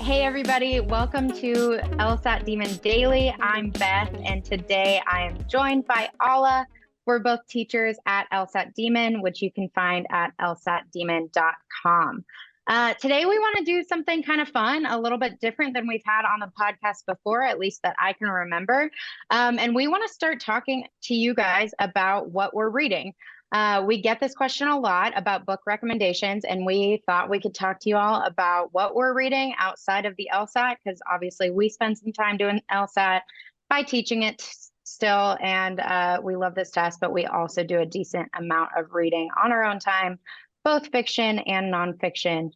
Hey everybody, welcome to LSAT Demon Daily. I'm Beth, and today I am joined by Ala. We're both teachers at LSAT Demon, which you can find at lsatdemon.com. Today we want to do something kind of fun, a little bit different than we've had on the podcast before, at least that I can remember. And we want to start talking to you guys about what we're reading. We get this question a lot about book recommendations, and we thought we could talk to you all about what we're reading outside of the LSAT, because obviously we spend some time doing LSAT by teaching it still, and we love this test, but we also do a decent amount of reading on our own time, both fiction and nonfiction.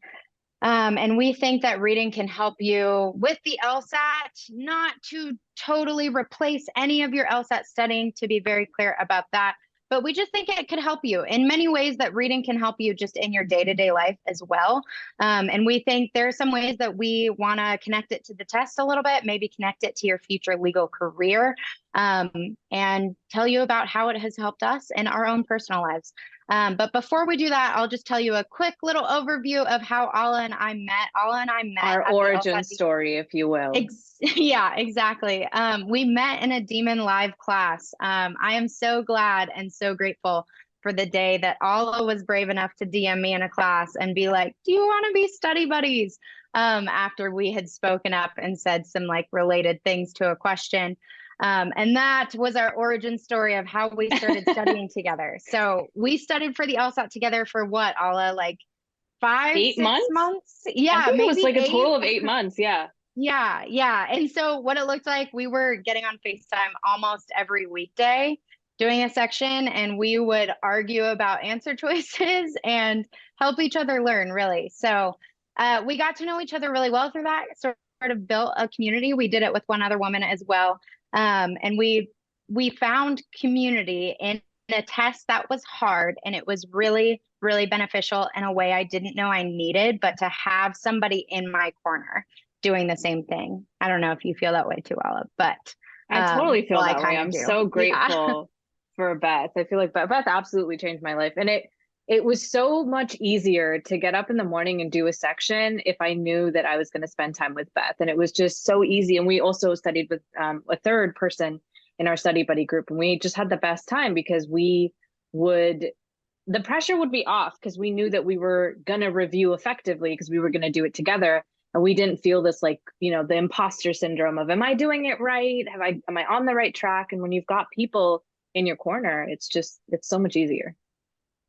And we think that reading can help you with the LSAT, not to totally replace any of your LSAT studying, to be very clear about that. But we just think it could help you in many ways, that reading can help you just in your day-to-day life as well. And we think there are some ways that we want to connect it to the test a little bit, maybe connect it to your future legal career, and tell you about how it has helped us in our own personal lives. But before we do that, I'll just tell you a quick little overview of how Ala and I met. Ala and I met our origin story, if you will. Yeah, exactly. We met in a Demon Live class. I am so glad and so grateful for the day that Ala was brave enough to DM me in a class and be like, "Do you want to be study buddies?" After we had spoken up and said some like related things to a question. And that was our origin story of how we started studying together. So we studied for the LSAT together for what, Ala, like 8 6 months? Yeah, I think maybe it was like eight. a total of 8 months. Yeah. Yeah. And so what it looked like, we were getting on FaceTime almost every weekday doing a section, and we would argue about answer choices and help each other learn, really. So we got to know each other really well through that, sort of built a community. We did it with one other woman as well. And we found community in a test that was hard, and it was really, really beneficial in a way I didn't know I needed, but to have somebody in my corner doing the same thing. I don't know if you feel that way too, Ella, but I totally feel that way. I'm do. so grateful for Beth. I feel like Beth absolutely changed my life. And it was so much easier to get up in the morning and do a section if I knew that I was going to spend time with Beth. And it was just so easy. And we also studied with a third person in our study buddy group. And we just had the best time because the pressure would be off because we knew that we were going to review effectively because we were going to do it together. And we didn't feel this like, the imposter syndrome of, am I doing it right? Am I on the right track? And when you've got people in your corner, it's so much easier.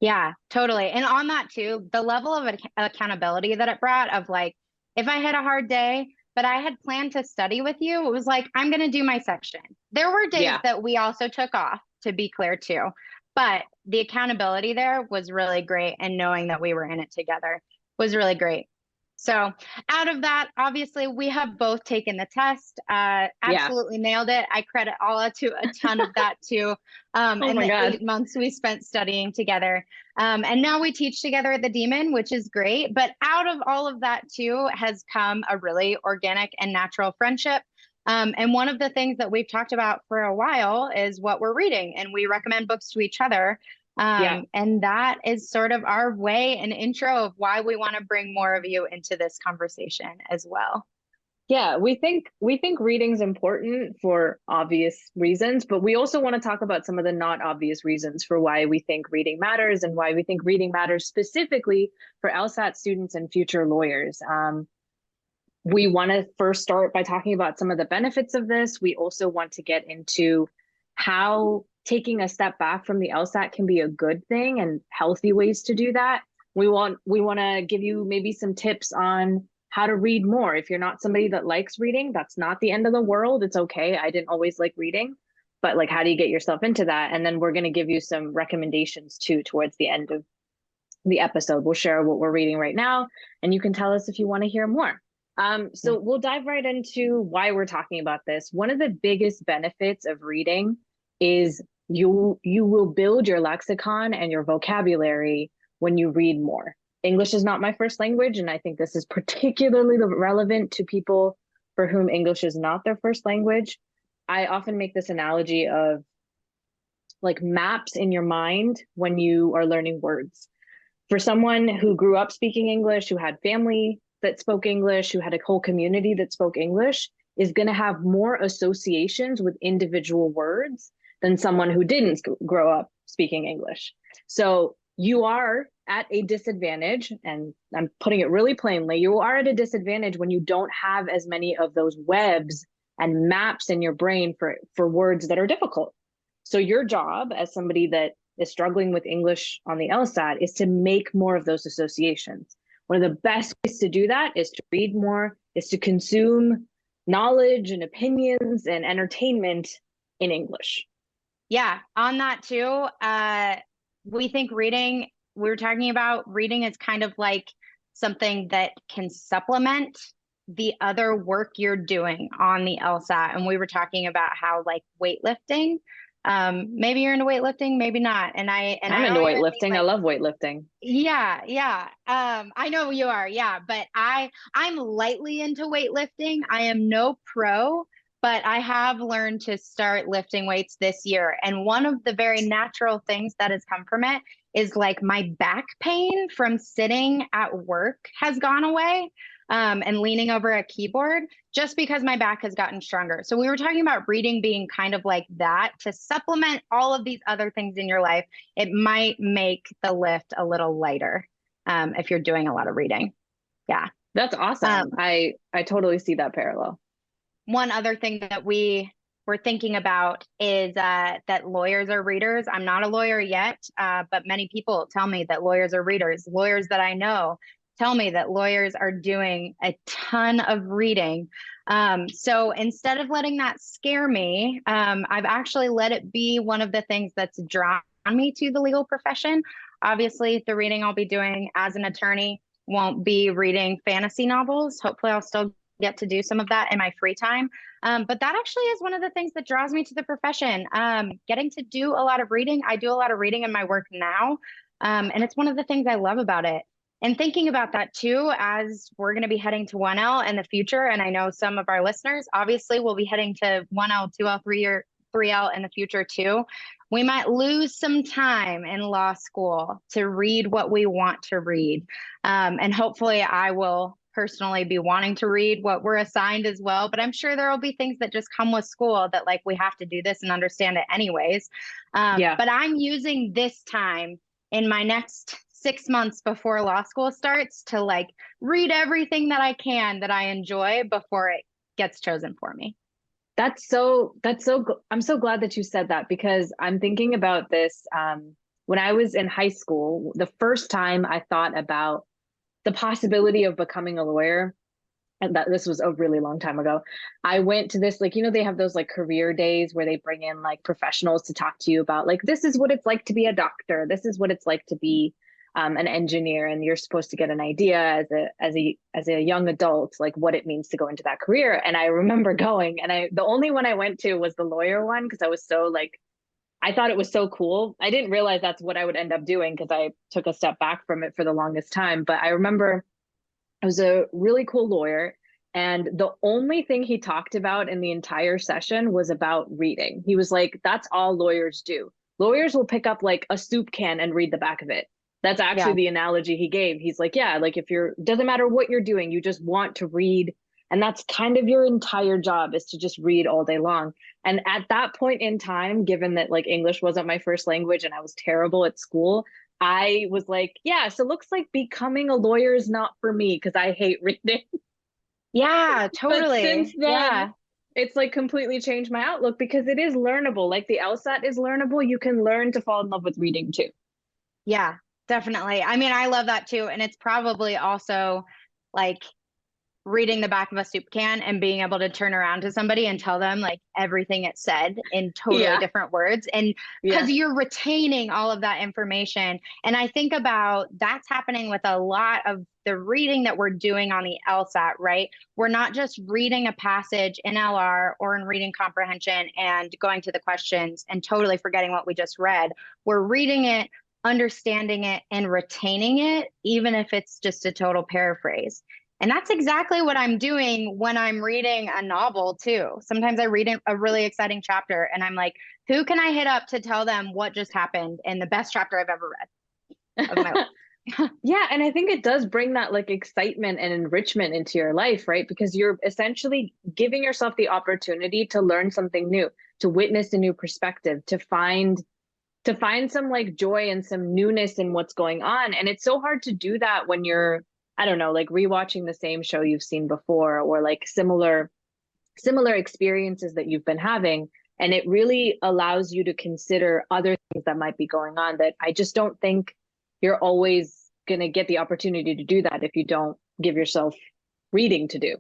Yeah, totally. And on that too, the level of accountability that it brought, of like, if I had a hard day, but I had planned to study with you, it was like, I'm going to do my section. There were days that we also took off, to be clear too, but the accountability there was really great. And knowing that we were in it together was really great. So out of that, obviously, we have both taken the test, absolutely nailed it. I credit Ala to a ton of that too. In the 8 months we spent studying together. And now we teach together at the Demon, which is great. But out of all of that too has come a really organic and natural friendship. And one of the things that we've talked about for a while is what we're reading, and we recommend books to each other. And that is sort of our way and intro of why we want to bring more of you into this conversation as well. Yeah, we think reading's important for obvious reasons, but we also want to talk about some of the not obvious reasons for why we think reading matters and why we think reading matters specifically for LSAT students and future lawyers. We want to first start by talking about some of the benefits of this. We also want to get into how taking a step back from the LSAT can be a good thing and healthy ways to do that. We want to give you maybe some tips on how to read more. If you're not somebody that likes reading, that's not the end of the world. It's okay. I didn't always like reading, but like, how do you get yourself into that? And then we're going to give you some recommendations too towards the end of the episode. We'll share what we're reading right now, and you can tell us if you want to hear more. So we'll dive right into why we're talking about this. One of the biggest benefits of reading is you will build your lexicon and your vocabulary when you read more. English is not my first language, and I think this is particularly relevant to people for whom English is not their first language. I often make this analogy of like maps in your mind when you are learning words. For someone who grew up speaking English, who had family that spoke English, who had a whole community that spoke English, is going to have more associations with individual words than someone who didn't grow up speaking English. So you are at a disadvantage, and I'm putting it really plainly, you are at a disadvantage when you don't have as many of those webs and maps in your brain for words that are difficult. So your job as somebody that is struggling with English on the LSAT is to make more of those associations. One of the best ways to do that is to read more, is to consume knowledge and opinions and entertainment in English. Yeah, on that too, we think reading, we were talking about reading is kind of like something that can supplement the other work you're doing on the LSAT. And we were talking about how like weightlifting, maybe you're into weightlifting, maybe not. I'm into weightlifting. I love weightlifting. Yeah, yeah. I know you are. Yeah, but I'm lightly into weightlifting. I am no pro, but I have learned to start lifting weights this year. And one of the very natural things that has come from it is like my back pain from sitting at work has gone away. And leaning over a keyboard just because my back has gotten stronger. So we were talking about reading being kind of like that to supplement all of these other things in your life. It might make the lift a little lighter if you're doing a lot of reading. Yeah. That's awesome. I totally see that parallel. One other thing that we were thinking about is that lawyers are readers. I'm not a lawyer yet, but many people tell me that lawyers are readers. Lawyers that I know tell me that lawyers are doing a ton of reading. So instead of letting that scare me, I've actually let it be one of the things that's drawn me to the legal profession. Obviously, the reading I'll be doing as an attorney won't be reading fantasy novels. Hopefully, I'll still get to do some of that in my free time. But that actually is one of the things that draws me to the profession. Getting to do a lot of reading. I do a lot of reading in my work now. And it's one of the things I love about it. And thinking about that too, as we're going to be heading to 1L in the future, and I know some of our listeners obviously will be heading to 1L, 2L, 3L in the future too. We might lose some time in law school to read what we want to read. And hopefully I will personally be wanting to read what we're assigned as well. But I'm sure there will be things that just come with school that like we have to do this and understand it anyways. But I'm using this time in my next 6 months before law school starts to like read everything that I can that I enjoy before it gets chosen for me. I'm so glad that you said that, because I'm thinking about this. When I was in high school, the first time I thought about the possibility of becoming a lawyer, and that this was a really long time ago, I went to this, like, they have those like career days where they bring in like professionals to talk to you about like, this is what it's like to be a doctor. This is what it's like to be an engineer, and you're supposed to get an idea as a young adult, like what it means to go into that career. And I remember going, and the only one I went to was the lawyer one, because I was so like, I thought it was so cool. I didn't realize that's what I would end up doing, because I took a step back from it for the longest time. But I remember I was a really cool lawyer, and the only thing he talked about in the entire session was about reading. He was like, that's all lawyers do. Lawyers will pick up like a soup can and read the back of it. That's actually the analogy he gave. He's like, yeah, like if doesn't matter what you're doing, you just want to read. And that's kind of your entire job, is to just read all day long. And at that point in time, given that like English wasn't my first language and I was terrible at school, I was like, yeah, so it looks like becoming a lawyer is not for me because I hate reading. Yeah, totally. But since then, it's like completely changed my outlook, because it is learnable. Like the LSAT is learnable. You can learn to fall in love with reading too. Yeah, definitely. I mean, I love that too. And it's probably also like reading the back of a soup can and being able to turn around to somebody and tell them like everything it said in totally different words. And because you're retaining all of that information. And I think about that's happening with a lot of the reading that we're doing on the LSAT, right? We're not just reading a passage in LR or in reading comprehension and going to the questions and totally forgetting what we just read. We're reading it, understanding it, and retaining it, even if it's just a total paraphrase. And that's exactly what I'm doing when I'm reading a novel too. Sometimes I read a really exciting chapter and I'm like, who can I hit up to tell them what just happened in the best chapter I've ever read of my life? Yeah, and I think it does bring that like excitement and enrichment into your life, right? Because you're essentially giving yourself the opportunity to learn something new, to witness a new perspective, to find some like joy and some newness in what's going on. And it's so hard to do that when you're, I don't know, like rewatching the same show you've seen before or like similar experiences that you've been having. And it really allows you to consider other things that might be going on that I just don't think you're always going to get the opportunity to do that if you don't give yourself reading to do.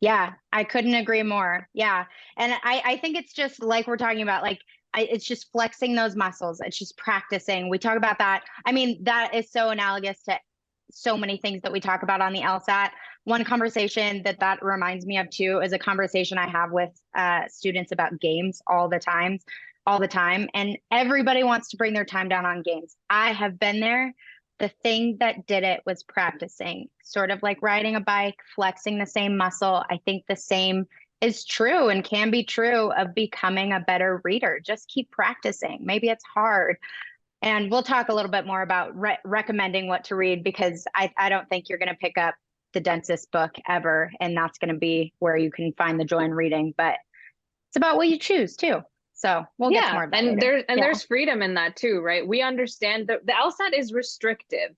Yeah, I couldn't agree more. Yeah. And I think it's just like we're talking about, like, it's just flexing those muscles. It's just practicing. We talk about that. I mean, that is so analogous to so many things that we talk about on the LSAT. One conversation that reminds me of too is a conversation I have with students about games all the time. And everybody wants to bring their time down on games. I have been there. The thing that did it was practicing, sort of like riding a bike, flexing the same muscle. I think the same is true and can be true of becoming a better reader. Just keep practicing. Maybe it's hard. And we'll talk a little bit more about recommending what to read because I don't think you're going to pick up the densest book ever. And that's going to be where you can find the joy in reading. But it's about what you choose too. So we'll get to Yeah, more of that later. there's freedom in that too, right? We understand that the LSAT is restrictive.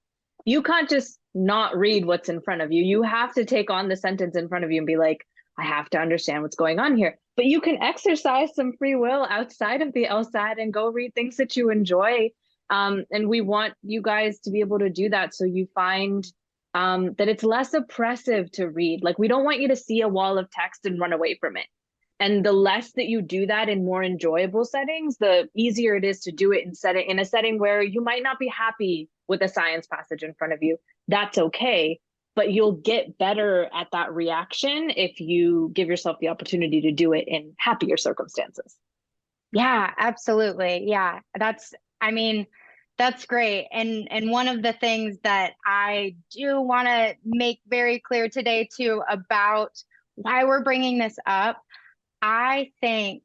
You can't just not read what's in front of you. You have to take on the sentence in front of you and be like, I have to understand what's going on here. But you can exercise some free will outside of the LSAT and go read things that you enjoy. And we want you guys to be able to do that so you find that it's less oppressive to read. Like we don't want you to see a wall of text and run away from it. And the less that you do that in more enjoyable settings, the easier it is to do it in a setting where you might not be happy with a science passage in front of you. That's okay, but you'll get better at that reaction if you give yourself the opportunity to do it in happier circumstances. Yeah, absolutely. Yeah. I mean, that's great. And one of the things that I do want to make very clear today too about why we're bringing this up, I think,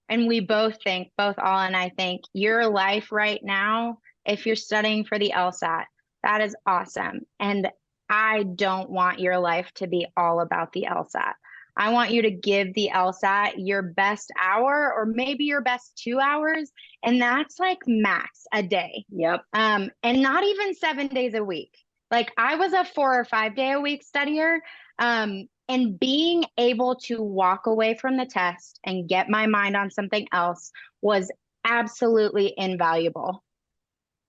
and we both think, both All and I think, your life right now, if you're studying for the LSAT, that is awesome. And I don't want your life to be all about the LSAT. I want you to give the LSAT your best hour or maybe your best 2 hours. And that's like max a day. Yep. And not even 7 days a week. Like I was a 4 or 5 day a week studier. And being able to walk away from the test and get my mind on something else was absolutely invaluable.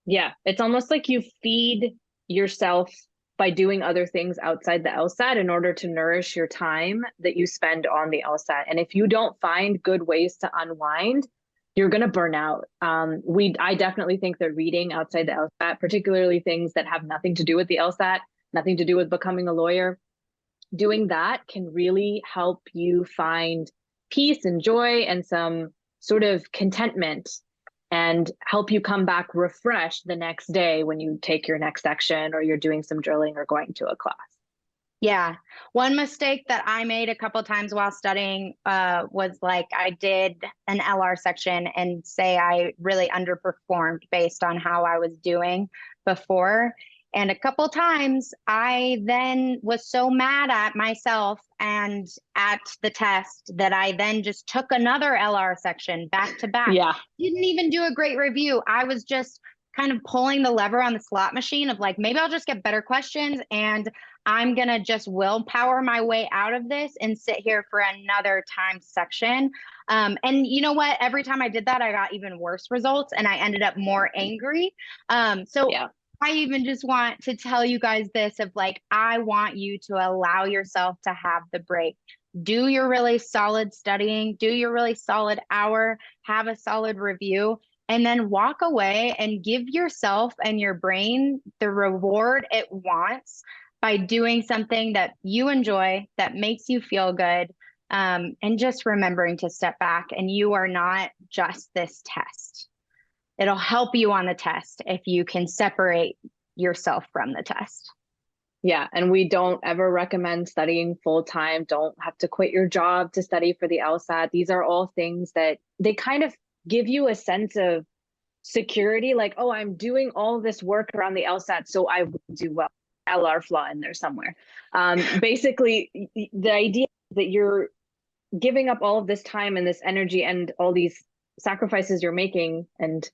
Yeah, it's almost like you feed yourself by doing other things outside the LSAT in order to nourish your time that you spend on the LSAT. And if you don't find good ways to unwind, you're going to burn out. I definitely think that reading outside the LSAT, particularly things that have nothing to do with the LSAT, nothing to do with becoming a lawyer, doing that can really help you find peace and joy and some sort of contentment and help you come back refreshed the next day when you take your next section or you're doing some drilling or going to a class. Yeah. One mistake that I made a couple times while studying was like I did an LR section and say I really underperformed based on how I was doing before. And a couple times I then was so mad at myself and at the test that I then just took another LR section back to back. Yeah. Didn't even do a great review. I was just kind of pulling the lever on the slot machine of like, maybe I'll just get better questions and I'm going to just willpower my way out of this and sit here for another time section. And you know what? Every time I did that, I got even worse results and I ended up more angry. So yeah. I even just want to tell you guys this of like, I want you to allow yourself to have the break. Do your really solid studying, do your really solid hour, have a solid review, and then walk away and give yourself and your brain the reward it wants by doing something that you enjoy, that makes you feel good, and just remembering to step back. And you are not just this test. It'll help you on the test if you can separate yourself from the test. Yeah, and we don't ever recommend studying full time. Don't have to quit your job to study for the LSAT. These are all things that they kind of give you a sense of security, like, oh, I'm doing all this work around the LSAT, so I will do well. LR flaw in there somewhere. Basically, the idea that you're giving up all of this time and this energy and all these sacrifices you're making and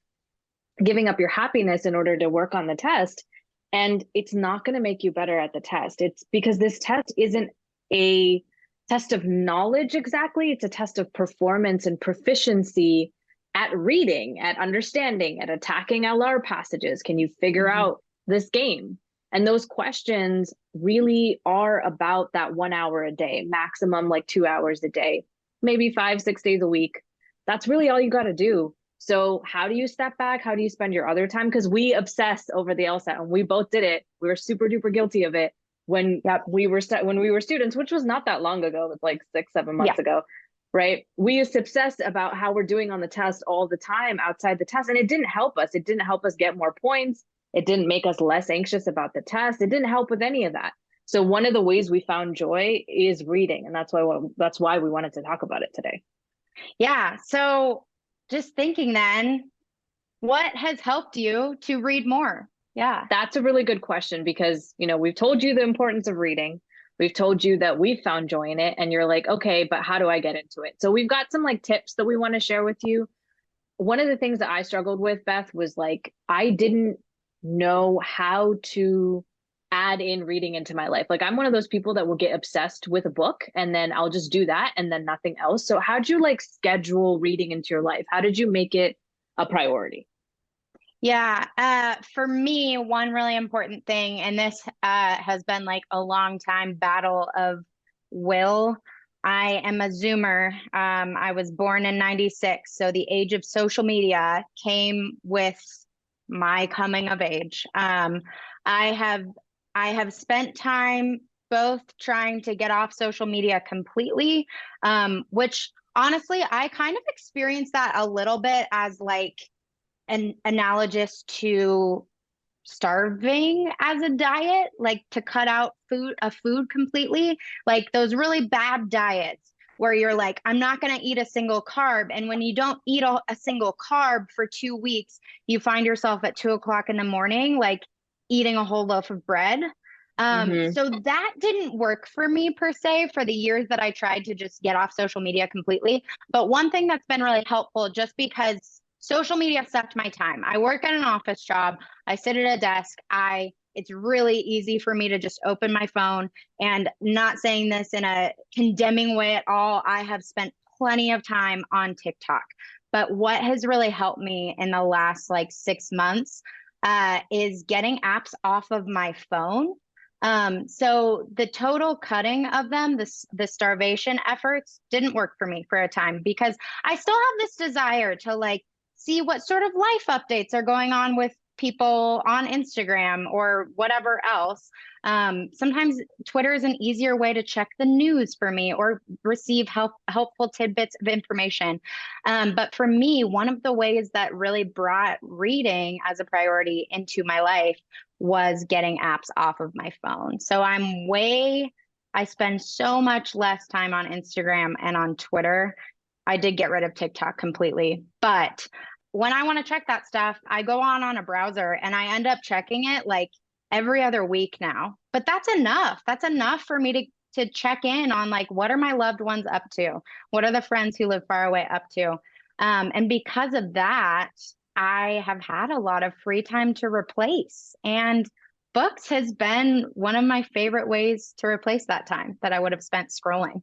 giving up your happiness in order to work on the test. And it's not going to make you better at the test. It's because this test isn't a test of knowledge exactly. It's a test of performance and proficiency at reading, at understanding, at attacking LR passages. Can you figure out this game? And those questions really are about that 1 hour a day, maximum like 2 hours a day, maybe 5, 6 days a week. That's really all you got to do. So how do you step back? How do you spend your other time? Because we obsess over the LSAT, and we both did it. We were super duper guilty of it when we were students, which was not that long ago. It was like 6, 7 months ago, right? We used to obsess about how we're doing on the test all the time outside the test, and it didn't help us. It didn't help us get more points. It didn't make us less anxious about the test. It didn't help with any of that. So one of the ways we found joy is reading, and that's why we wanted to talk about it today. Yeah. So just thinking then, what has helped you to read more? Yeah. That's a really good question because, we've told you the importance of reading. We've told you that we've found joy in it, and you're like, okay, but how do I get into it? So we've got some like tips that we want to share with you. One of the things that I struggled with, Beth, was like, I didn't know how to add in reading into my life. Like, I'm one of those people that will get obsessed with a book and then I'll just do that and then nothing else. So how'd you like schedule reading into your life? How did you make it a priority? Yeah. For me, one really important thing, and this has been like a long time battle of will. I am a Zoomer. I was born in 96. So the age of social media came with my coming of age. I have spent time both trying to get off social media completely, which honestly, I kind of experienced that a little bit as like an analogous to starving as a diet, like to cut out food completely, like those really bad diets where you're like, I'm not going to eat a single carb. And when you don't eat a single carb for 2 weeks, you find yourself at 2 o'clock in the morning, like eating a whole loaf of bread. So that didn't work for me per se for the years that I tried to just get off social media completely. But one thing that's been really helpful, just because social media sucked my time. I work at an office job. I sit at a desk. It's really easy for me to just open my phone, and not saying this in a condemning way at all. I have spent plenty of time on TikTok. But what has really helped me in the last like 6 months is getting apps off of my phone. So the total cutting of them, the starvation efforts didn't work for me for a time, because I still have this desire to like see what sort of life updates are going on with people on Instagram or whatever else. Sometimes Twitter is an easier way to check the news for me or receive helpful tidbits of information. But for me, one of the ways that really brought reading as a priority into my life was getting apps off of my phone. So I spend so much less time on Instagram and on Twitter. I did get rid of TikTok completely, but when I want to check that stuff, I go on a browser and I end up checking it like every other week now. But that's enough. That's enough for me to check in on like, what are my loved ones up to? What are the friends who live far away up to? And because of that, I have had a lot of free time to replace. And books has been one of my favorite ways to replace that time that I would have spent scrolling.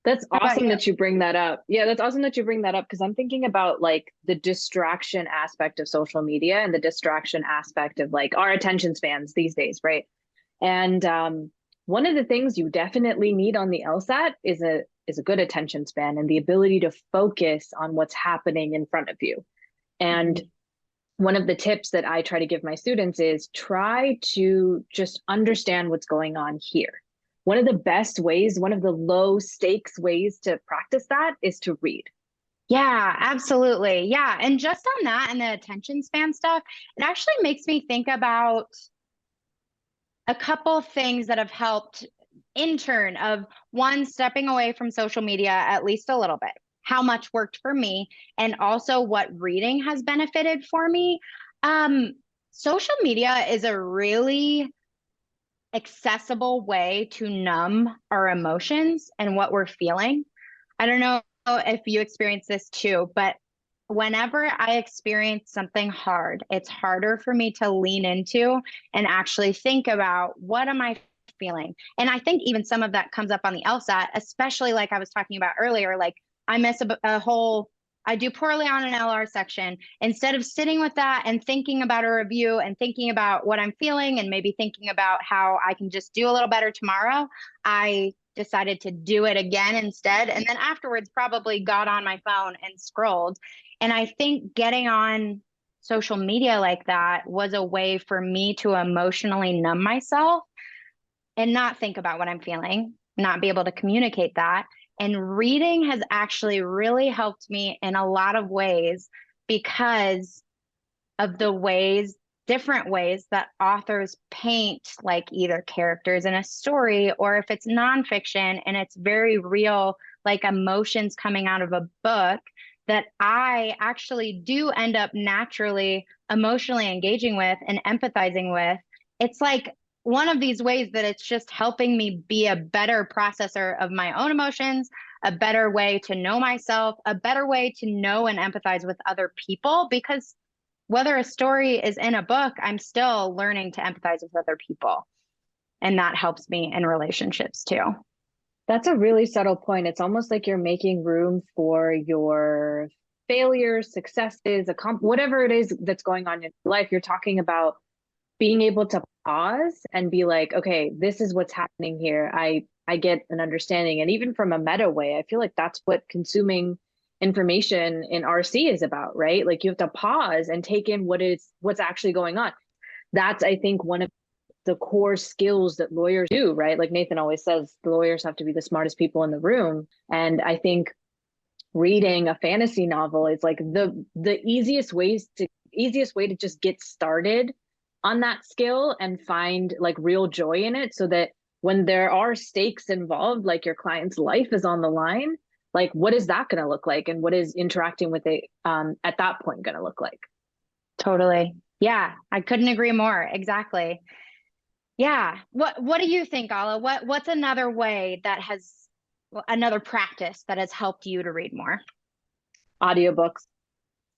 That's awesome that you bring that up. Yeah, that's awesome that you bring that up, because I'm thinking about like the distraction aspect of social media and the distraction aspect of like our attention spans these days, right? And one of the things you definitely need on the LSAT is a good attention span and the ability to focus on what's happening in front of you. And one of the tips that I try to give my students is try to just understand what's going on here. One of the best ways, one of the low stakes ways to practice that is to read. Yeah, absolutely. Yeah. And just on that and the attention span stuff, it actually makes me think about a couple things that have helped in turn of one, stepping away from social media at least a little bit. how much worked for me and also what reading has benefited for me. Social media is a really accessible way to numb our emotions and what we're feeling. I don't know if you experience this too, but whenever I experience something hard, it's harder for me to lean into and actually think about what am I feeling. And I think even some of that comes up on the LSAT, especially like I was talking about earlier, like I miss a whole I do poorly on an LR section. Instead of sitting with that and thinking about a review and thinking about what I'm feeling and maybe thinking about how I can just do a little better tomorrow, I decided to do it again instead. And then afterwards, probably got on my phone and scrolled. And I think getting on social media like that was a way for me to emotionally numb myself and not think about what I'm feeling, not be able to communicate that. And reading has actually really helped me in a lot of ways because of the different ways that authors paint like either characters in a story or if it's nonfiction and it's very real, like emotions coming out of a book that I actually do end up naturally emotionally engaging with and empathizing with. It's like one of these ways that it's just helping me be a better processor of my own emotions, a better way to know myself, a better way to know and empathize with other people. Because whether a story is in a book, I'm still learning to empathize with other people. And that helps me in relationships too. That's a really subtle point. It's almost like you're making room for your failures, successes, whatever it is that's going on in your life. You're talking about being able to pause and be like, okay, this is what's happening here. I get an understanding. And even from a meta way, I feel like that's what consuming information in RC is about, right? Like you have to pause and take in what's actually going on. That's, I think, one of the core skills that lawyers do, right? Like Nathan always says, the lawyers have to be the smartest people in the room. And I think reading a fantasy novel is like the easiest way to just get started on that skill and find like real joy in it, so that when there are stakes involved, like your client's life is on the line, like what is that going to look like, and what is interacting with it at that point going to look like? Totally. Yeah, I couldn't agree more. Exactly. Yeah. What do you think, Ala? What's another way that has another practice that has helped you to read more? Audiobooks.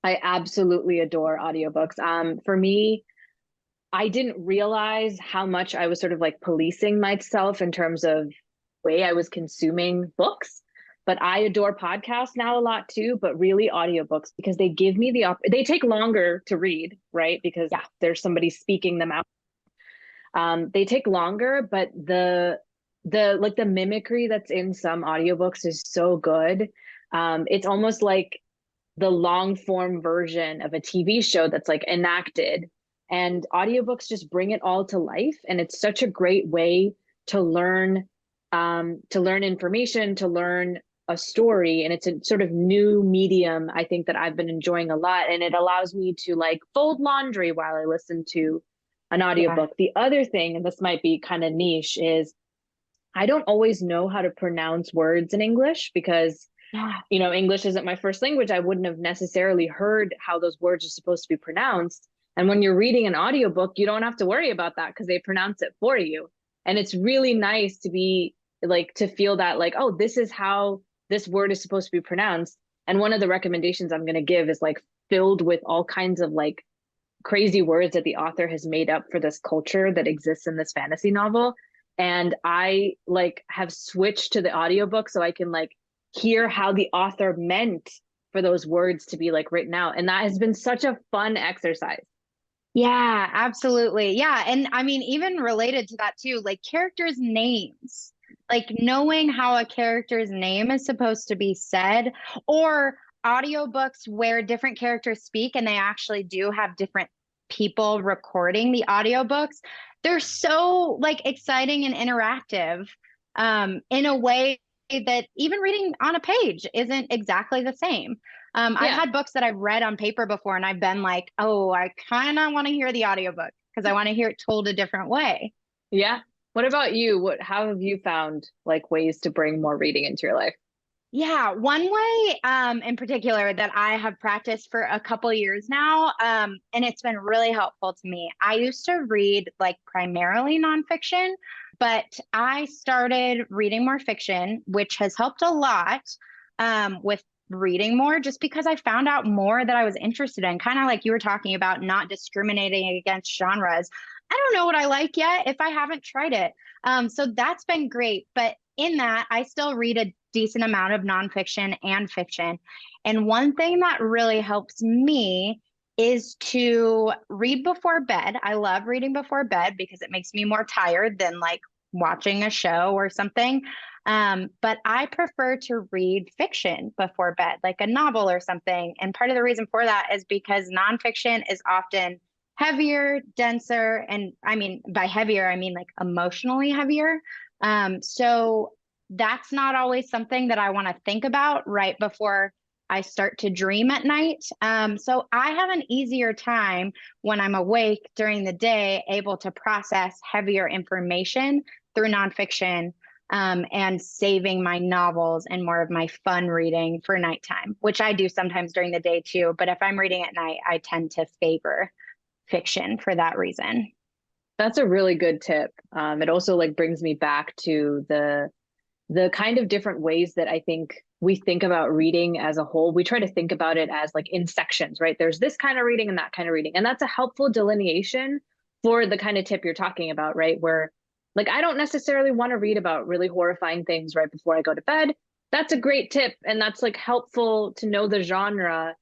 I absolutely adore audiobooks. For me, I didn't realize how much I was sort of like policing myself in terms of the way I was consuming books. But I adore podcasts now a lot too, but really audiobooks, because they give me they take longer to read, right? Because Yeah. there's somebody speaking them out. They take longer, but the mimicry that's in some audiobooks is so good. It's almost like the long form version of a TV show that's like enacted, and audiobooks just bring it all to life. And it's such a great way to learn information, to learn a story. And it's a sort of new medium, I think, that I've been enjoying a lot. And it allows me to like fold laundry while I listen to an Yeah. audiobook. The other thing, and this might be kind of niche, is I don't always know how to pronounce words in English because, Yeah. you know, English isn't my first language. I wouldn't have necessarily heard how those words are supposed to be pronounced. And when you're reading an audiobook, you don't have to worry about that because they pronounce it for you. And it's really nice to be like, to feel that like, oh, this is how this word is supposed to be pronounced. And one of the recommendations I'm going to give is like filled with all kinds of like crazy words that the author has made up for this culture that exists in this fantasy novel. And I like have switched to the audiobook so I can like hear how the author meant for those words to be like written out. And that has been such a fun exercise. Yeah, absolutely. Yeah. And I mean, even related to that too, like characters' names, like knowing how a character's name is supposed to be said, or audiobooks where different characters speak and they actually do have different people recording the audiobooks. They're so like exciting and interactive in a way that even reading on a page isn't exactly the same. I've Yeah. had books that I've read on paper before and I've been like, oh, I kind of want to hear the audiobook because I want to hear it told a different way. Yeah. What about you? How have you found like ways to bring more reading into your life? Yeah, one way in particular that I have practiced for a couple years now, and it's been really helpful to me. I used to read like primarily nonfiction, but I started reading more fiction, which has helped a lot with reading more, just because I found out more that I was interested in. Kind of like you were talking about not discriminating against genres. I don't know what I like yet if I haven't tried it. So that's been great. But in that, I still read a decent amount of nonfiction and fiction. And one thing that really helps me is to read before bed. I love reading before bed because it makes me more tired than like watching a show or something. But I prefer to read fiction before bed, like a novel or something. And part of the reason for that is because nonfiction is often heavier, denser, and I mean, by heavier, I mean like emotionally heavier. So that's not always something that I want to think about right before I start to dream at night. So I have an easier time when I'm awake during the day, able to process heavier information through nonfiction, and saving my novels and more of my fun reading for nighttime, which I do sometimes during the day too. But if I'm reading at night, I tend to favor fiction for that reason. That's a really good tip. It also like brings me back to the kind of different ways that I think we think about reading as a whole. We try to think about it as like in sections, right? There's this kind of reading and that kind of reading. And that's a helpful delineation for the kind of tip you're talking about, right? Where like I don't necessarily want to read about really horrifying things right before I go to bed. That's a great tip. And that's like helpful to know the genre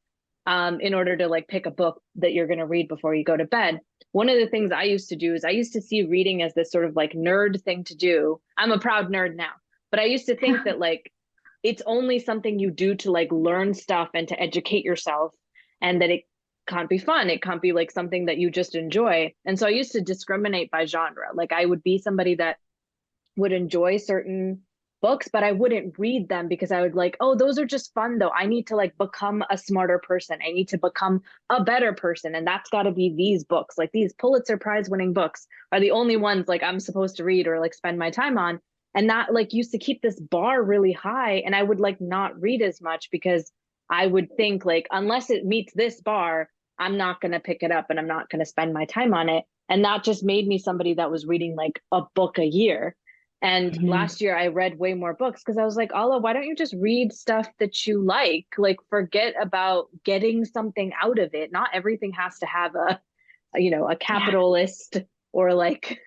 in order to like pick a book that you're going to read before you go to bed. One of the things I used to do is I used to see reading as this sort of like nerd thing to do. I'm a proud nerd now, but I used to think that like it's only something you do to like learn stuff and to educate yourself, and that it can't be fun. It can't be like something that you just enjoy. And so I used to discriminate by genre. Like I would be somebody that would enjoy certain books, but I wouldn't read them because I would like, oh, those are just fun though. I need to like become a smarter person. I need to become a better person. And that's got to be these books. Like these Pulitzer Prize winning books are the only ones like I'm supposed to read or like spend my time on. And that like used to keep this bar really high. And I would like not read as much because I would think like, unless it meets this bar, I'm not going to pick it up and I'm not going to spend my time on it. And that just made me somebody that was reading like a book a year. And Mhm. last year I read way more books because I was like, Allah, why don't you just read stuff that you like? Like forget about getting something out of it. Not everything has to have a Yeah. capitalist or like,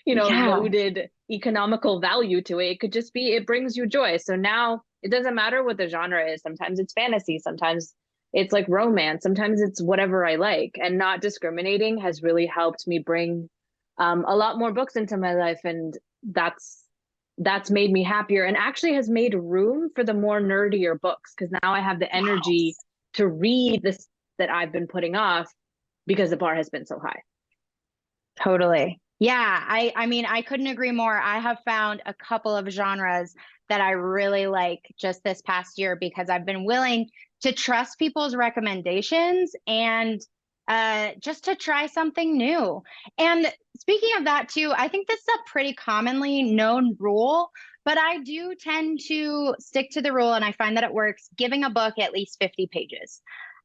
Yeah. loaded economical value to it. It could just be, it brings you joy. So now it doesn't matter what the genre is. Sometimes it's fantasy, sometimes it's like romance, sometimes it's whatever I like. And not discriminating has really helped me bring a lot more books into my life. And that's made me happier and actually has made room for the more nerdier books because now I have the energy Yes. to read this that I've been putting off because the bar has been so high. Totally. Yeah, I mean, I couldn't agree more. I have found a couple of genres that I really like just this past year because I've been willing to trust people's recommendations and just to try something new. And speaking of that too, I think this is a pretty commonly known rule, but I do tend to stick to the rule and I find that it works, giving a book at least 50 pages.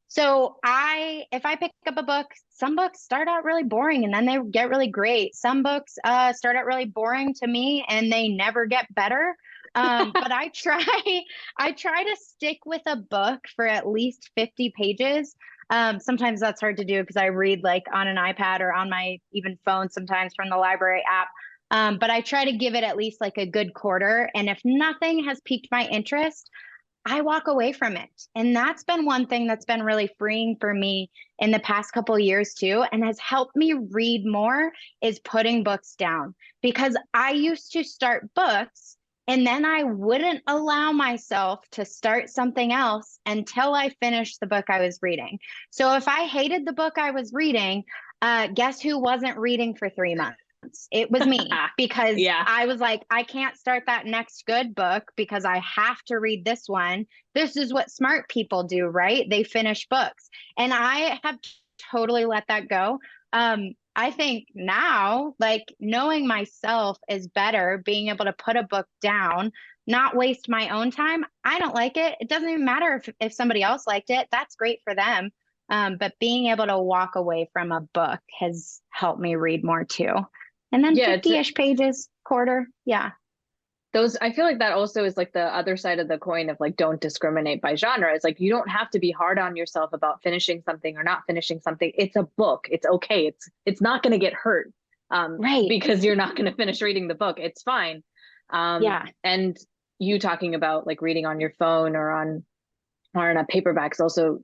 So if I pick up a book, some books start out really boring and then they get really great. Some books start out really boring to me and they never get better. But I try to stick with a book for at least 50 pages. Sometimes that's hard to do because I read like on an iPad or on my even phone sometimes from the library app. But I try to give it at least like a good quarter. And if nothing has piqued my interest, I walk away from it. And that's been one thing that's been really freeing for me in the past couple of years too, and has helped me read more is putting books down because I used to start books and then I wouldn't allow myself to start something else until I finished the book I was reading. So if I hated the book I was reading, guess who wasn't reading for 3 months? It was me because Yeah. I was like, I can't start that next good book because I have to read this one. This is what smart people do, right? They finish books. And I have totally let that go. I think now, like knowing myself is better, being able to put a book down, not waste my own time. I don't like it. It doesn't even matter if somebody else liked it. That's great for them. But being able to walk away from a book has helped me read more too. And then Yeah, it's 50-ish pages, quarter. Yeah. those I feel like that also is like the other side of the coin of like don't discriminate by genre. It's like you don't have to be hard on yourself about finishing something or not finishing something. It's a book. It's okay. It's not going to get hurt Right. because you're not going to finish reading the book. It's fine. Yeah. And you talking about like reading on your phone or on a paperback is also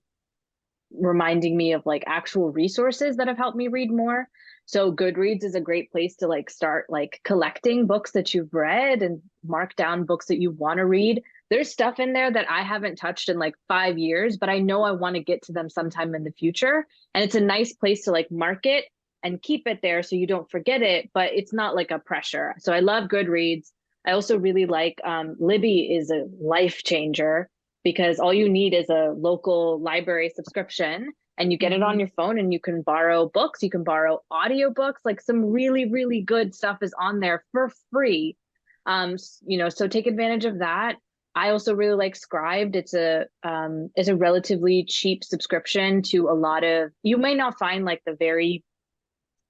reminding me of like actual resources that have helped me read more. So Goodreads is a great place to like start like collecting books that you've read and mark down books that you want to read. There's stuff in there that I haven't touched in like 5 years, but I know I want to get to them sometime in the future. And it's a nice place to like mark it and keep it there so you don't forget it, but it's not like a pressure. So I love Goodreads. I also really like Libby is a life changer because all you need is a local library subscription and you get it on Mhm. your phone and you can borrow books, you can borrow audiobooks, like some really, really good stuff is on there for free. So take advantage of that. I also really like Scribed. It's a relatively cheap subscription to a lot of you may not find like the very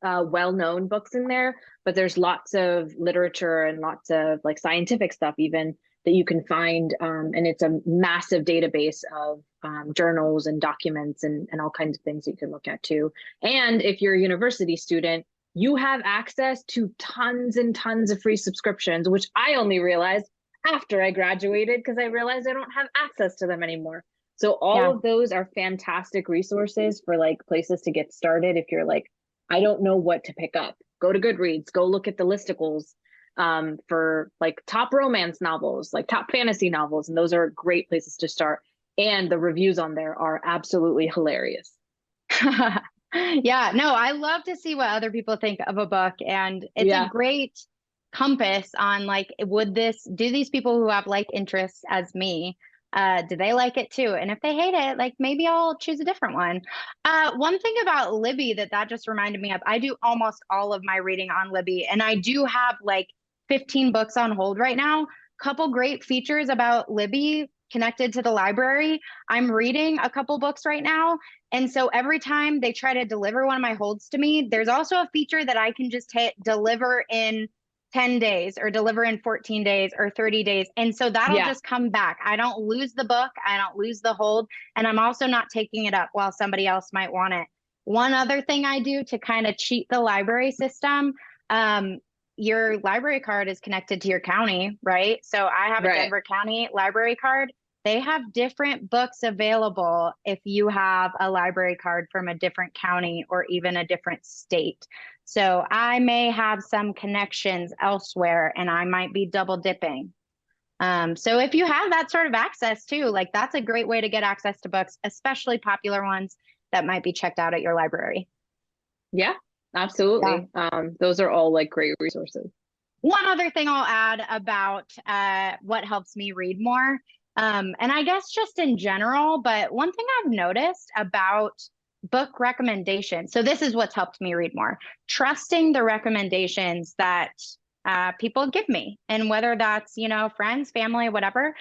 well-known books in there, but there's lots of literature and lots of like scientific stuff even that you can find. And it's a massive database of journals and documents and all kinds of things that you can look at too. And if you're a university student, you have access to tons and tons of free subscriptions, which I only realized after I graduated because I realized I don't have access to them anymore. So all Yeah. of those are fantastic resources for like places to get started if you're like, I don't know what to pick up. Go to Goodreads, go look at the listicles for like top romance novels, like top fantasy novels. And those are great places to start. And the reviews on there are absolutely hilarious. Yeah, no, I love to see what other people think of a book, and it's a Yeah. great compass on like, do these people who have like interests as me, do they like it too? And if they hate it, like maybe I'll choose a different one. One thing about Libby that just reminded me of, I do almost all of my reading on Libby, and I do have like 15 books on hold right now. Couple great features about Libby connected to the library. I'm reading a couple books right now, and so every time they try to deliver one of my holds to me, there's also a feature that I can just hit deliver in 10 days or deliver in 14 days or 30 days. And so that'll Yeah. just come back. I don't lose the book, I don't lose the hold, and I'm also not taking it up while somebody else might want it. One other thing I do to kind of cheat the library system, your library card is connected to your county, right? So I have a Right. Denver County library card. They have different books available if you have a library card from a different county or even a different state. So I may have some connections elsewhere and I might be double dipping. So if you have that sort of access too, like that's a great way to get access to books, especially popular ones that might be checked out at your library. Yeah, Yeah. absolutely. Those are all like great resources. One other thing I'll add about what helps me read more, and I guess just in general, but one thing I've noticed about book recommendations. So this is what's helped me read more. Trusting the recommendations that people give me, and whether that's, friends, family, whatever.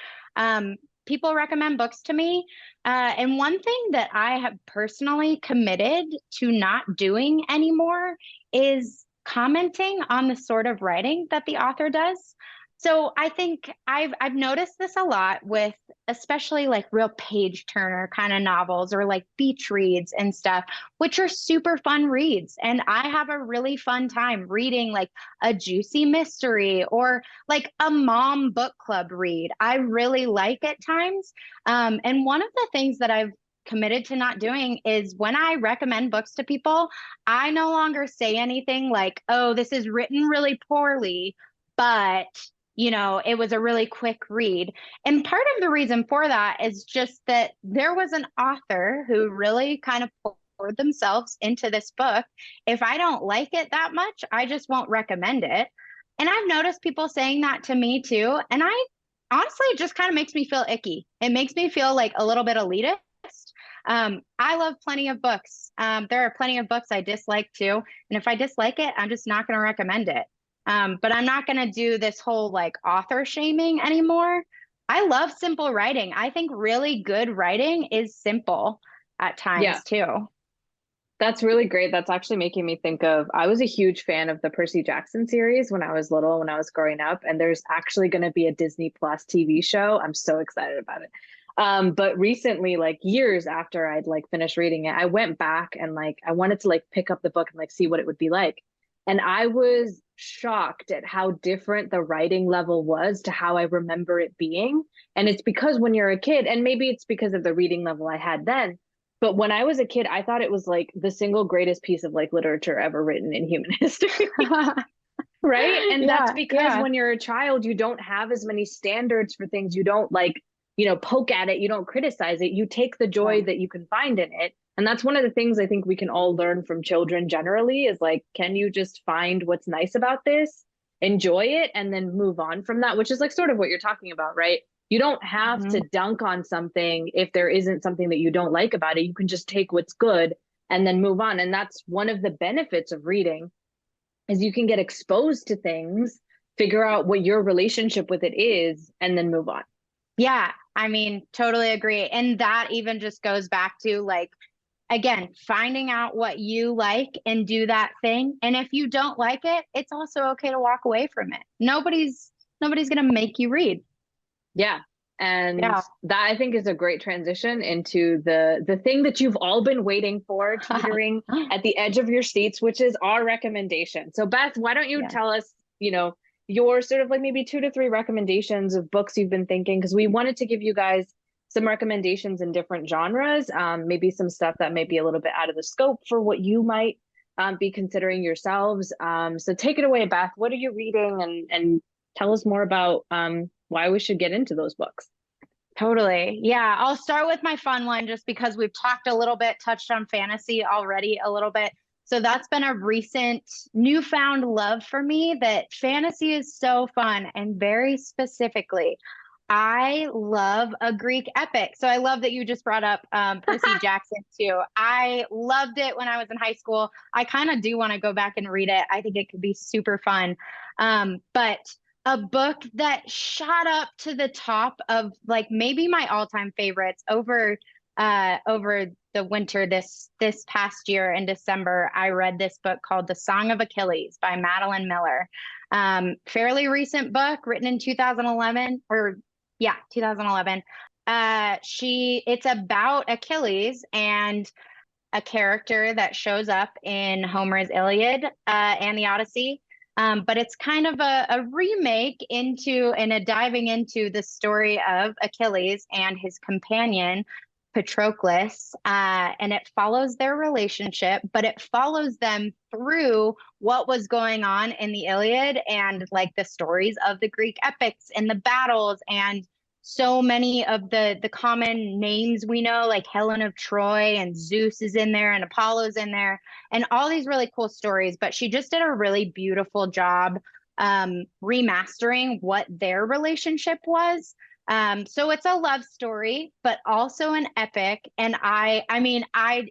People recommend books to me. And one thing that I have personally committed to not doing anymore is commenting on the sort of writing that the author does. So I think I've noticed this a lot with especially like real page turner kind of novels or like beach reads and stuff, which are super fun reads. And I have a really fun time reading like a juicy mystery or like a mom book club read. I really like at times. And one of the things that I've committed to not doing is when I recommend books to people, I no longer say anything like, oh, this is written really poorly, but it was a really quick read. And part of the reason for that is just that there was an author who really kind of poured themselves into this book. If I don't like it that much, I just won't recommend it. And I've noticed people saying that to me too. And honestly, it just kind of makes me feel icky. It makes me feel like a little bit elitist. I love plenty of books. There are plenty of books I dislike too. And if I dislike it, I'm just not going to recommend it. But I'm not going to do this whole like author shaming anymore. I love simple writing. I think really good writing is simple at Yeah. times too. That's really great. That's actually making me think of, I was a huge fan of the Percy Jackson series when I was little, when I was growing up, and there's actually going to be a Disney Plus TV show. I'm so excited about it. But recently, like years after I'd like finished reading it, I went back and like I wanted to like pick up the book and like see what it would be like. And I was shocked at how different the writing level was to how I remember it being. And it's because when you're a kid, and maybe it's because of the reading level I had then, but when I was a kid, I thought it was like the single greatest piece of like literature ever written in human history. Right. And that's Yeah, because yeah. when you're a child, you don't have as many standards for things. You don't like, you know, poke at it. You don't criticize it. You take the joy Right. that you can find in it. And that's one of the things I think we can all learn from children generally is like, can you just find what's nice about this, enjoy it, and then move on from that, which is like sort of what you're talking about, right? You don't have to Mhm. dunk on something if there isn't something that you don't like about it. You can just take what's good and then move on. And that's one of the benefits of reading is you can get exposed to things, figure out what your relationship with it is, and then move on. Yeah, I mean, totally agree. And that even just goes back to like, again, finding out what you like and do that thing. And if you don't like it, it's also okay to walk away from it. Nobody's going to make you read. Yeah. And Yeah. that I think is a great transition into the thing that you've all been waiting for, teetering at the edge of your seats, which is our recommendation. So Beth, why don't you Yeah. tell us, you know, your sort of like maybe 2 to 3 recommendations of books you've been thinking, because we wanted to give you guys some recommendations in different genres, maybe some stuff that may be a little bit out of the scope for what you might be considering yourselves. So take it away, Beth. What are you reading, and tell us more about why we should get into those books. Totally. Yeah. I'll start with my fun one just because we've talked a little bit, touched on fantasy already a little bit. So that's been a recent newfound love for me that fantasy is so fun. And very specifically, I love a Greek epic. So I love that you just brought up Percy Jackson too. I loved it when I was in high school. I kind of do want to go back and read it. I think it could be super fun. But a book that shot up to the top of like maybe my all-time favorites over the winter this past year in December. I read this book called The Song of Achilles by Madeline Miller. Fairly recent book written in 2011 or yeah, 2011. It's about Achilles and a character that shows up in Homer's Iliad and the Odyssey. But it's kind of a remake into and a diving into the story of Achilles and his companion, Patroclus. And it follows their relationship, but it follows them through what was going on in the Iliad and like the stories of the Greek epics and the battles and so many of the common names we know, like Helen of Troy and Zeus is in there and Apollo's in there, and all these really cool stories. But she just did a really beautiful job remastering what their relationship was. So it's a love story, but also an epic. And I mean,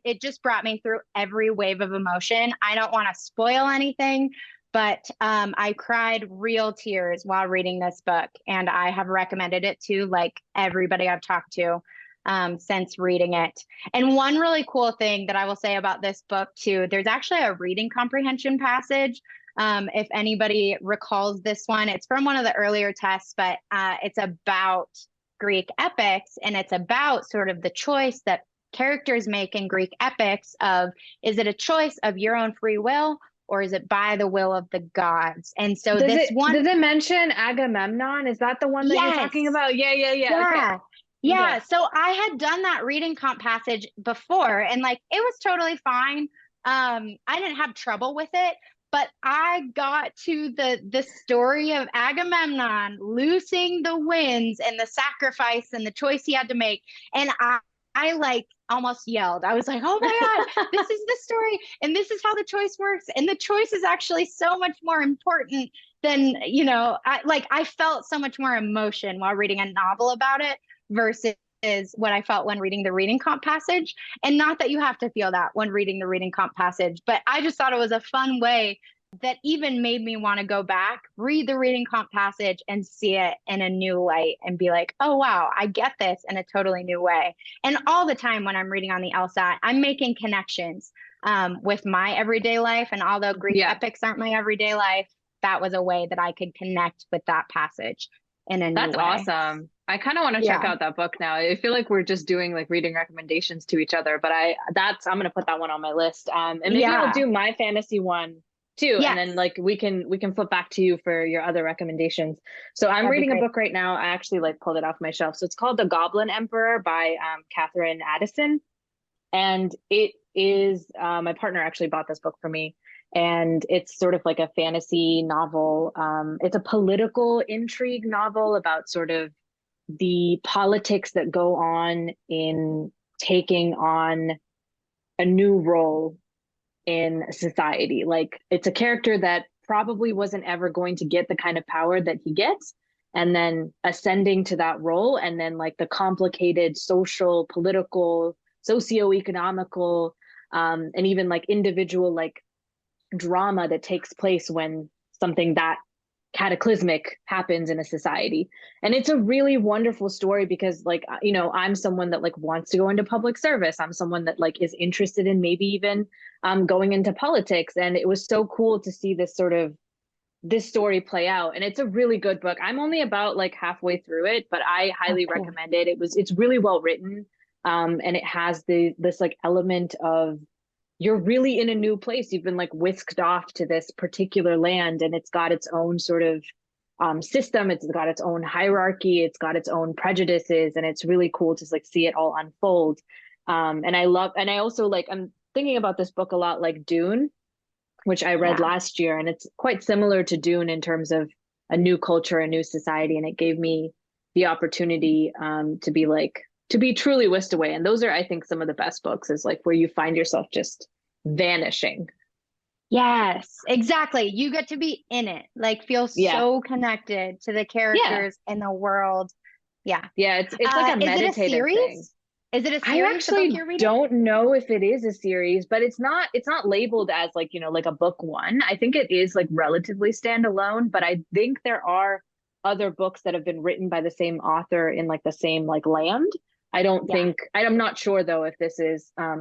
it just brought me through every wave of emotion. I don't want to spoil anything, but I cried real tears while reading this book, and I have recommended it to like everybody I've talked to since reading it. And one really cool thing that I will say about this book too, there's actually a reading comprehension passage. If anybody recalls this one, it's from one of the earlier tests, but it's about Greek epics, and it's about sort of the choice that characters make in Greek epics of, is it a choice of your own free will, or is it by the will of the gods? And so Does this it one, does it mention Agamemnon? Is that the one that you're talking yes, about? Yeah, yeah, yeah. Okay. yeah, Okay. yeah. So I had done that reading comp passage before, and like it was totally fine. I didn't have trouble with it, but I got to the story of Agamemnon losing the winds and the sacrifice and the choice he had to make, and I like almost yelled. I was like, "Oh my God, this is the story, and this is how the choice works, and the choice is actually so much more important than I felt so much more emotion while reading a novel about it versus is what I felt when reading the reading comp passage. And not that you have to feel that when reading the reading comp passage, but I just thought it was a fun way that even made me want to go back, read the reading comp passage and see it in a new light and be like, oh, wow, I get this in a totally new way. And all the time when I'm reading on the LSAT, I'm making connections with my everyday life. And although Greek Yeah. epics aren't my everyday life, that was a way that I could connect with that passage in a new That's way. awesome. I kind of want to check Yeah. out that book now. I feel like we're just doing like reading recommendations to each other, but I'm gonna put that one on my list. And maybe I'll Yeah. do my fantasy one too, and Yes. then like we can flip back to you for your other recommendations. So I'm That'd be reading a great. book right now. I actually like pulled it off my shelf. So it's called The Goblin Emperor by Catherine Addison, and it is my partner actually bought this book for me, and it's sort of like a fantasy novel. It's a political intrigue novel about sort of the politics that go on in taking on a new role in society. Like it's a character that probably wasn't ever going to get the kind of power that he gets, and then ascending to that role, and then like the complicated social, political, socioeconomical, and even like individual like drama that takes place when something that cataclysmic happens in a society. And it's a really wonderful story because like I'm someone that like wants to go into public service. I'm someone that like is interested in maybe even going into politics, and it was so cool to see this story play out. And it's a really good book. I'm only about like halfway through it, but I Oh, highly cool. recommend it. It's really well written, and it has this like element of you're really in a new place. You've been like whisked off to this particular land, and it's got its own sort of system. It's got its own hierarchy. It's got its own prejudices, and it's really cool to like see it all unfold. And I also like, I'm thinking about this book a lot like Dune, which I read Yeah. last year, and it's quite similar to Dune in terms of a new culture, a new society, and it gave me the opportunity to be truly whisked away. And those are, I think, some of the best books is like where you find yourself just vanishing. Yes, exactly. You get to be in it, like feel Yeah, so connected to the yeah, characters and the world. Yeah. yeah. It's like a Is it a meditative thing. series? Is it a I series, the book actually you're reading? don't know if it is a series, but it's not labeled as like, like a book one. I think it is like relatively standalone, but I think there are other books that have been written by the same author in like the same like land. Yeah. I'm not sure though if this is a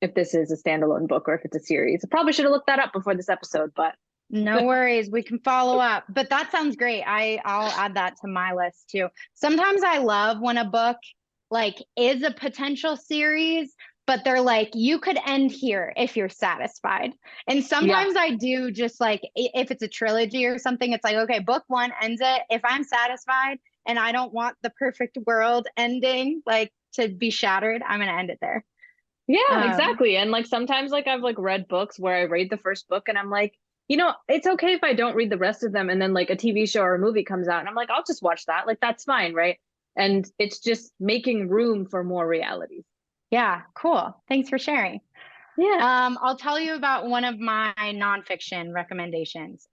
standalone book or if it's a series. I probably should have looked that up before this episode, but No worries. We can follow up. But that sounds great. I'll add that to my list too. Sometimes I love when a book like is a potential series, but they're like, you could end here if you're satisfied. And yeah. sometimes I do just like if it's a trilogy or something, it's like, okay, book one ends it. If I'm satisfied and I don't want the perfect world ending like to be shattered, I'm gonna end it there. Yeah, Um, exactly. And like sometimes like I've like read books where I read the first book and I'm like, it's okay if I don't read the rest of them, and then like a TV show or a movie comes out and I'm like, I'll just watch that. Like that's fine, right? And it's just making room for more realities. yeah, cool. Thanks for sharing. Yeah. I'll tell you about one of my nonfiction recommendations.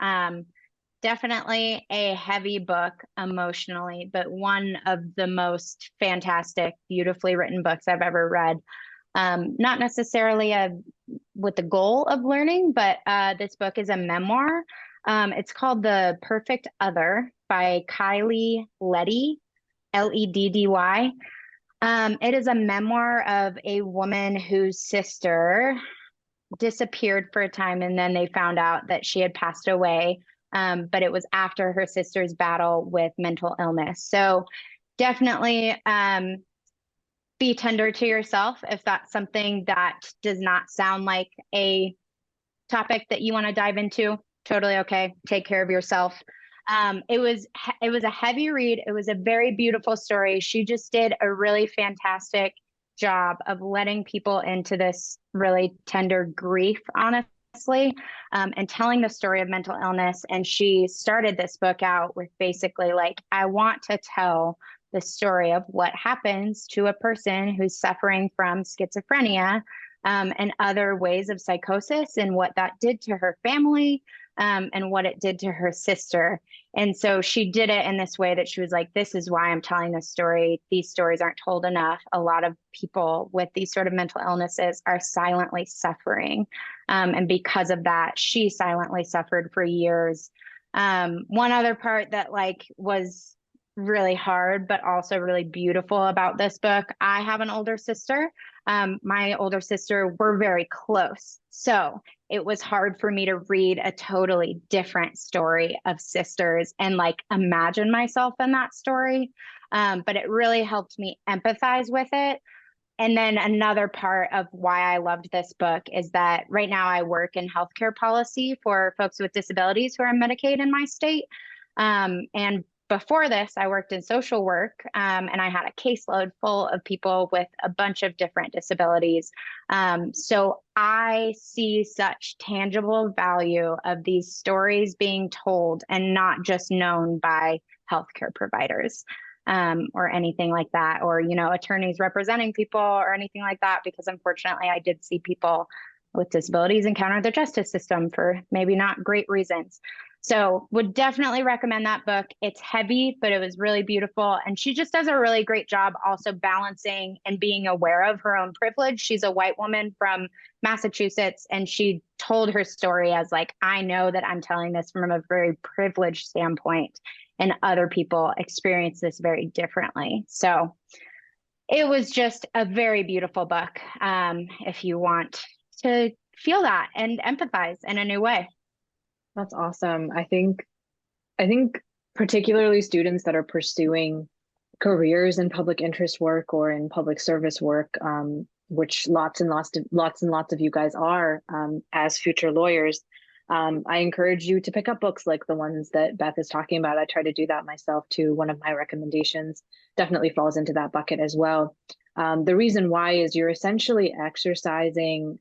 Definitely a heavy book emotionally, but one of the most fantastic, beautifully written books I've ever read. Not necessarily with the goal of learning, but this book is a memoir. It's called The Perfect Other by Kylie Leddy, Leddy. It is a memoir of a woman whose sister disappeared for a time, and then they found out that she had passed away. But it was after her sister's battle with mental illness. So definitely be tender to yourself if that's something that does not sound like a topic that you want to dive into. Totally okay. Take care of yourself. It was a heavy read. It was a very beautiful story. She just did a really fantastic job of letting people into this really tender grief, honestly, and telling the story of mental illness. And she started this book out with basically like, I want to tell the story of what happens to a person who's suffering from schizophrenia and other ways of psychosis and what that did to her family and what it did to her sister. And so she did it in this way that she was like, this is why I'm telling this story. These stories aren't told enough. A lot of people with these sort of mental illnesses are silently suffering. And because of that, she silently suffered for years. One other part that like was really hard, but also really beautiful about this book. I have an older sister. My older sister, we're very close. So it was hard for me to read a totally different story of sisters and like imagine myself in that story. But it really helped me empathize with it. And then another part of why I loved this book is that right now I work in healthcare policy for folks with disabilities who are on Medicaid in my state. And before this, I worked in social work, and I had a caseload full of people with a bunch of different disabilities. So I see such tangible value of these stories being told and not just known by healthcare providers. Or anything like that, or, you know, attorneys representing people or anything like that, because unfortunately I did see people with disabilities encounter the justice system for maybe not great reasons. So would definitely recommend that book. It's heavy, but it was really beautiful. And she just does a really great job also balancing and being aware of her own privilege. She's a white woman from Massachusetts, and she told her story as like, I know that I'm telling this from a very privileged standpoint, and other people experience this very differently. So it was just a very beautiful book, if you want to feel that and empathize in a new way. That's awesome. I think particularly students that are pursuing careers in public interest work or in public service work, which lots and lots of you guys are, as future lawyers. I encourage you to pick up books like the ones that Beth is talking about. I try to do that myself too. One of my recommendations definitely falls into that bucket as well. The reason why is you're essentially exercising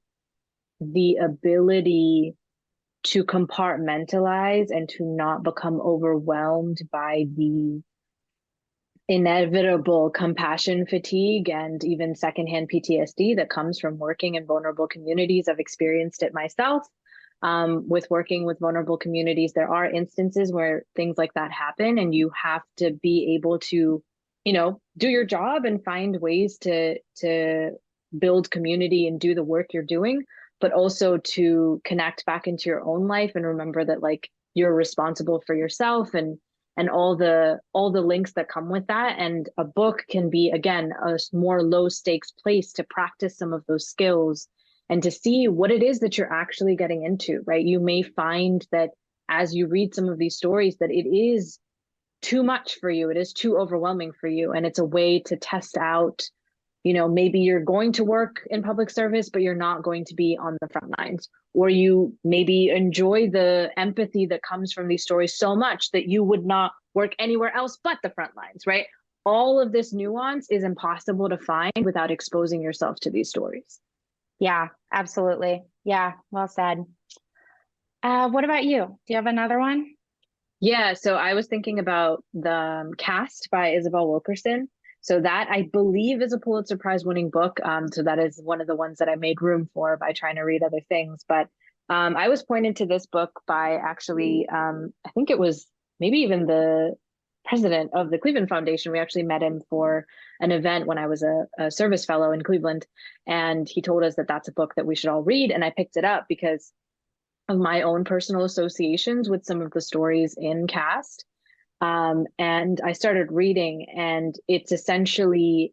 the ability to compartmentalize and to not become overwhelmed by the inevitable compassion fatigue and even secondhand PTSD that comes from working in vulnerable communities. I've experienced it myself. With working with vulnerable communities, there are instances where things like that happen, and you have to be able to, you know, do your job and find ways to build community and do the work you're doing, but also to connect back into your own life and remember that like you're responsible for yourself and all the links that come with that. And a book can be, again, a more low stakes place to practice some of those skills and to see what it is that you're actually getting into, right? You may find that as you read some of these stories that it is too much for you, it is too overwhelming for you, and it's a way to test out, you know, maybe you're going to work in public service, but you're not going to be on the front lines, or you maybe enjoy the empathy that comes from these stories so much that you would not work anywhere else but the front lines, right? All of this nuance is impossible to find without exposing yourself to these stories. Yeah, absolutely. Yeah, well said. What about you? Do you have another one? Yeah, so I was thinking about the Cast by Isabel Wilkerson. So that I believe is a Pulitzer Prize winning book. So that is one of the ones that I made room for by trying to read other things. But I was pointed to this book by actually, I think it was maybe even the president of the Cleveland Foundation. We actually met him for an event when I was a service fellow in Cleveland. And he told us that that's a book that we should all read. And I picked it up because of my own personal associations with some of the stories in Cast. And I started reading, and it's essentially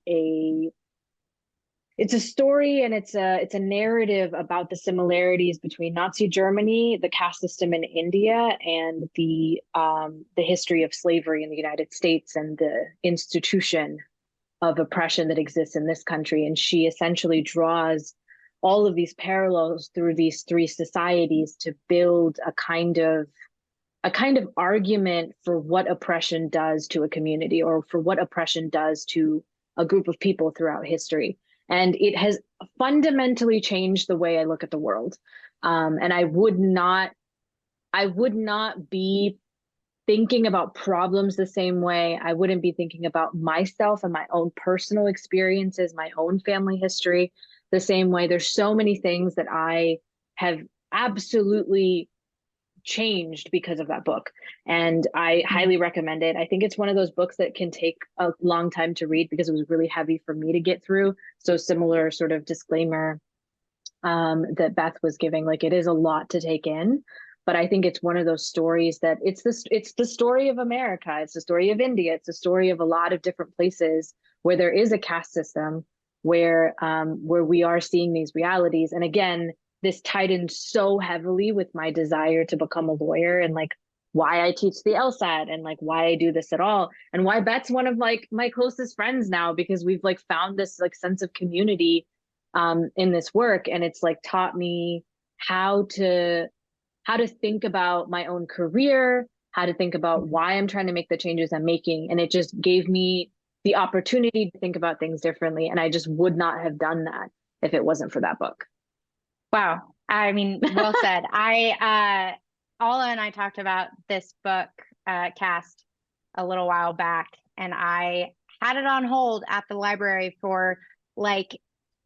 it's a story, and it's a narrative about the similarities between Nazi Germany, the caste system in India, and the history of slavery in the United States and the institution of oppression that exists in this country. And she essentially draws all of these parallels through these three societies to build a kind of argument for what oppression does to a community, or for what oppression does to a group of people throughout history. And it has fundamentally changed the way I look at the world. And I would not be thinking about problems the same way. I wouldn't be thinking about myself and my own personal experiences, my own family history the same way. There's so many things that I have absolutely changed because of that book. And I highly recommend it. I think it's one of those books that can take a long time to read because it was really heavy for me to get through. So similar sort of disclaimer that Beth was giving, like it is a lot to take in. But I think it's one of those stories that it's the story of America. It's the story of India. It's the story of a lot of different places where there is a caste system, where we are seeing these realities. And again, this tied in so heavily with my desire to become a lawyer and like why I teach the LSAT and like why I do this at all and why Beth's one of like my closest friends now, because we've like found this like sense of community in this work. And it's like taught me how to think about my own career, how to think about why I'm trying to make the changes I'm making. And it just gave me the opportunity to think about things differently. And I just would not have done that if it wasn't for that book. Wow. I mean, well said. Alla and I talked about this book, Cast, a little while back, and I had it on hold at the library for like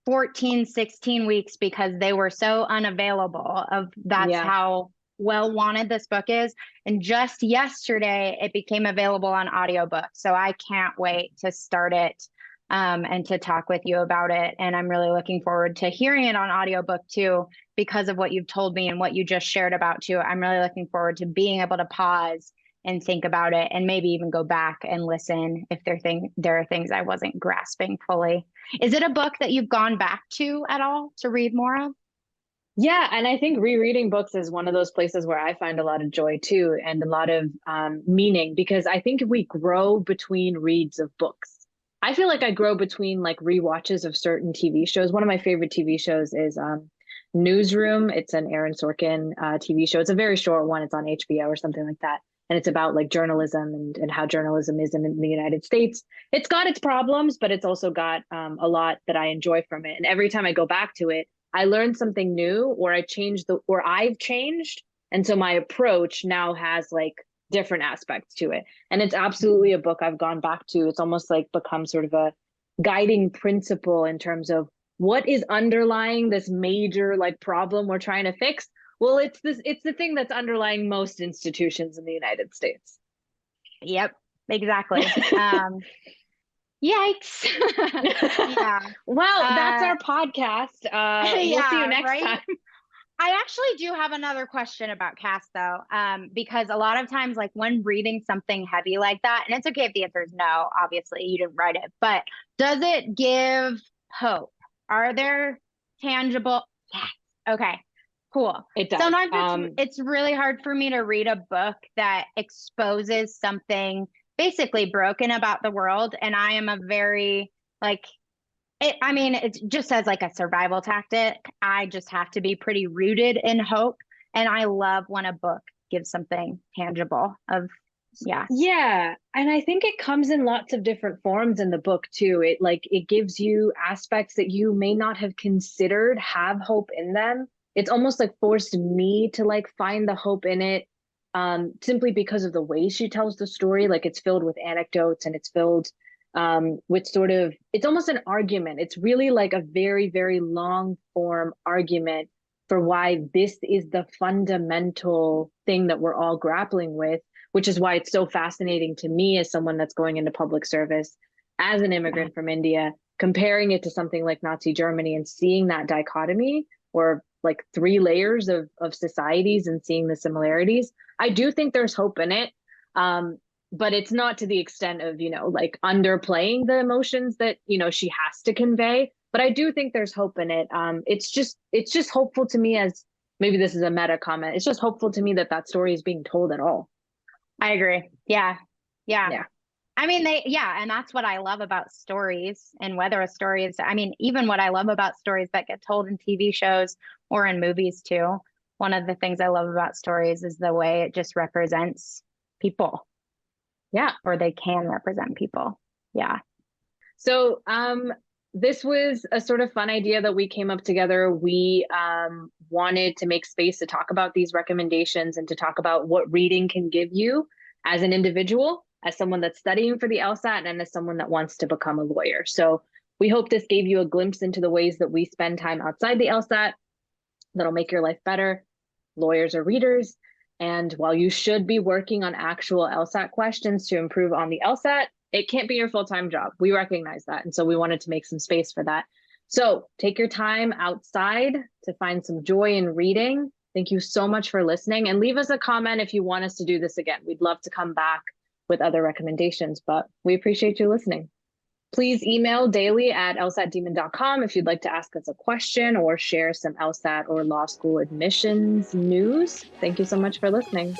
14, 16 weeks because they were so unavailable that's how well wanted this book is. And just yesterday, it became available on audiobook. So I can't wait to start it and to talk with you about it. And I'm really looking forward to hearing it on audiobook too, because of what you've told me and what you just shared about too. I'm really looking forward to being able to pause and think about it and maybe even go back and listen if there are things I wasn't grasping fully. Is it a book that you've gone back to at all to read more of? Yeah, and I think rereading books is one of those places where I find a lot of joy too, and a lot of meaning, because I think we grow between reads of books. I feel like I grow between like rewatches of certain TV shows. One of my favorite TV shows is Newsroom. It's an Aaron Sorkin TV show. It's a very short one. It's on HBO or something like that. And it's about like journalism and how journalism is in the United States. It's got its problems, but it's also got a lot that I enjoy from it. And every time I go back to it, I learned something new, or I've changed. And so my approach now has like different aspects to it. And it's absolutely a book I've gone back to. It's almost like become sort of a guiding principle in terms of what is underlying this major like problem we're trying to fix. Well, it's the thing that's underlying most institutions in the United States. Yep, exactly. Yikes. Yeah. Well, that's our podcast. We'll see you next time. I actually do have another question about Cass though, because a lot of times, like when reading something heavy like that, and it's okay if the answer is no, obviously you didn't write it, but does it give hope? Are there tangible? Yes. Okay, cool. It does. Sometimes it's really hard for me to read a book that exposes something basically broken about the world, and I am a very like it just as like a survival tactic. I just have to be pretty rooted in hope. And I love when a book gives something tangible of, yeah. Yeah. And I think it comes in lots of different forms in the book too. It gives you aspects that you may not have considered have hope in them. It's almost like forced me to like find the hope in it simply because of the way she tells the story. Like it's filled with anecdotes and it's filled with sort of, it's almost an argument. It's really like a very, very long form argument for why this is the fundamental thing that we're all grappling with, which is why it's so fascinating to me as someone that's going into public service, as an immigrant from India, comparing it to something like Nazi Germany and seeing that dichotomy, or like three layers of societies, and seeing the similarities. I do think there's hope in it. But it's not to the extent of, like underplaying the emotions that, she has to convey. But I do think there's hope in it. It's just hopeful to me, as maybe this is a meta comment. It's just hopeful to me that story is being told at all. I agree. Yeah. I mean, and that's what I love about stories, and whether a story is, even what I love about stories that get told in TV shows or in movies too. One of the things I love about stories is the way it just represents people. Yeah. Or they can represent people. Yeah. So this was a sort of fun idea that we came up together. We wanted to make space to talk about these recommendations and to talk about what reading can give you as an individual, as someone that's studying for the LSAT, and as someone that wants to become a lawyer. So we hope this gave you a glimpse into the ways that we spend time outside the LSAT that'll make your life better. Lawyers are readers. And while you should be working on actual LSAT questions to improve on the LSAT, it can't be your full-time job. We recognize that. And so we wanted to make some space for that. So take your time outside to find some joy in reading. Thank you so much for listening, and leave us a comment if you want us to do this again. We'd love to come back with other recommendations, but we appreciate you listening. Please email daily@lsatdemon.com if you'd like to ask us a question or share some LSAT or law school admissions news. Thank you so much for listening.